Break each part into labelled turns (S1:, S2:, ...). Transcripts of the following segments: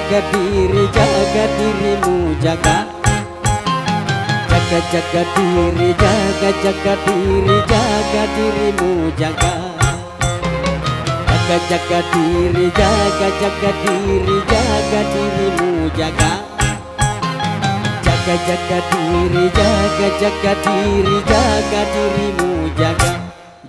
S1: jaga diri, jaga dirimu, jaga. Jaga diri, jaga diri, jaga dirimu, jaga. Jaga diri, jaga diri, jaga dirimu, jaga. Jaga diri, jaga diri, jaga dirimu, jaga.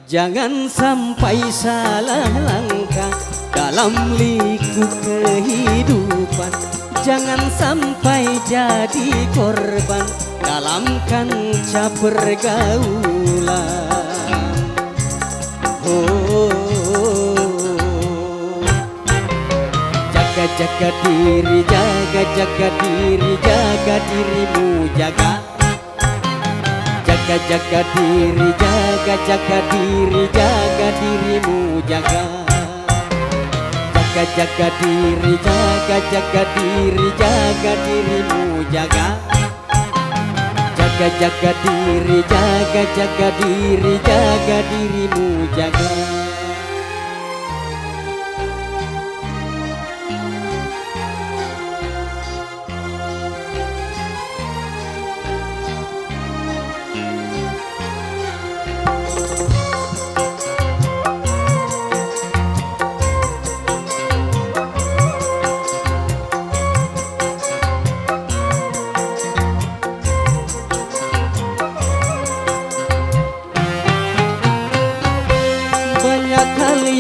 S1: Jangan sampai salah langkah dalam liku kehidupan. Jangan sampai jadi korban dalam kancah pergaulan. Jaga diri, jaga diri, jaga dirimu, jaga. Jaga diri, jaga diri, jaga dirimu, jaga. Jaga diri, jaga diri, jaga dirimu, jaga. Jaga diri, jaga diri, jaga dirimu, jaga.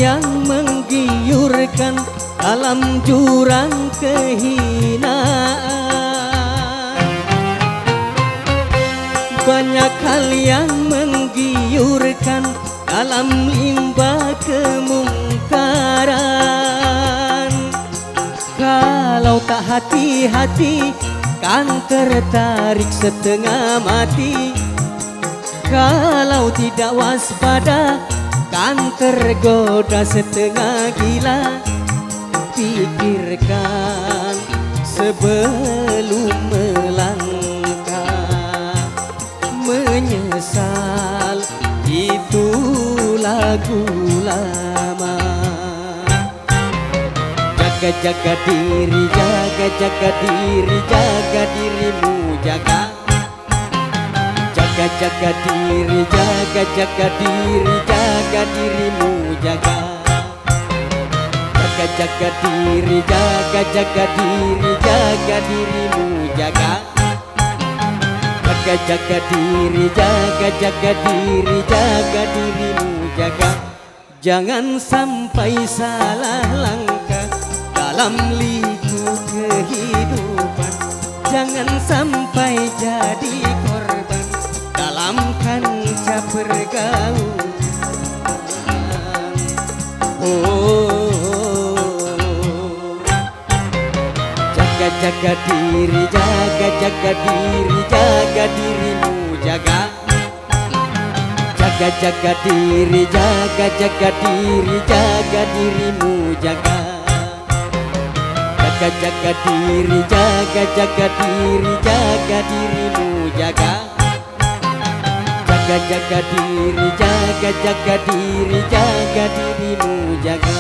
S1: Yang menggiurkan dalam jurang kehinaan. Banyak hal yang menggiurkan dalam limbah kemungkaran. Kalau tak hati-hati kan tertarik setengah mati. Kalau tidak waspada kan tergoda setengah gila. Pikirkan sebelum melangkah. Menyesal itu lagu lama. Jaga diri, jaga diri, jaga dirimu, jaga. Jaga diri, jaga diri, jaga dirimu, jaga. Jaga diri, jaga diri, jaga dirimu, jaga. Jaga diri, jaga diri, jaga dirimu, jaga. Jangan sampai salah langkah dalam liku kehidupan. Jangan sampai jadi korban dalam kancah pergaulan. Jaga diri, jaga diri, jaga dirimu, jaga. Jaga diri, jaga diri, jaga dirimu, jaga. Jaga diri, jaga diri, jaga dirimu, jaga. Jaga diri, jaga diri, jaga dirimu, jaga.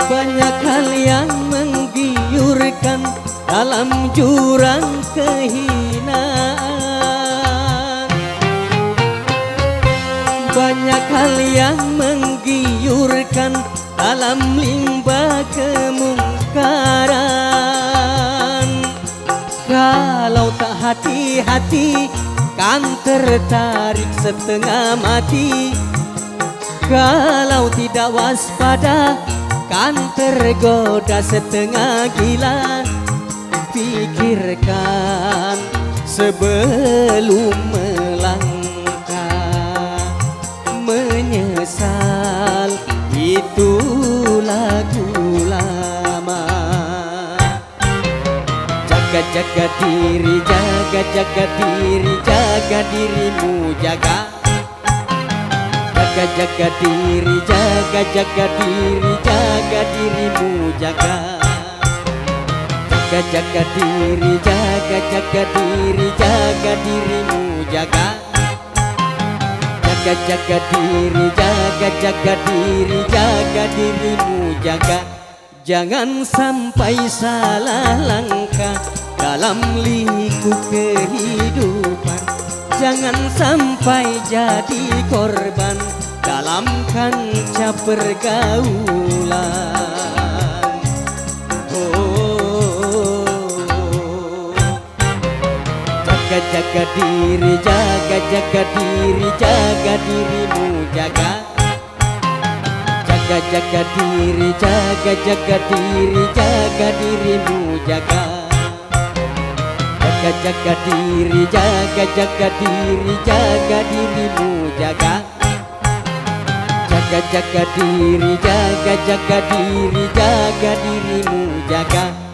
S1: Banyak hal yang menggiurkan dalam jurang kehinaan. Banyak hal yang menggiurkan dalam limbah kemungkaran. Kalau tak hati-hati kan tertarik setengah mati. Kalau tidak waspada kan tergoda setengah gila. Pikirkan sebelum melangkah. Menyesal itu lagu lama. Jaga diri, jaga diri, jaga dirimu, jaga. Jaga diri, jaga diri, jaga dirimu, jaga. Jaga diri, jaga diri, jaga dirimu, jaga. Jaga diri, jaga diri, jaga dirimu, jaga. Jangan sampai salah langkah dalam liku kehidupan. Jangan sampai jadi korban dalam kancah pergaulan. Oh, jaga diri, jaga diri, jaga dirimu, jaga. Jaga diri, jaga diri, jaga dirimu, jaga. Jaga diri, jaga diri, jaga dirimu, jaga. Jaga diri, jaga diri, jaga dirimu, jaga.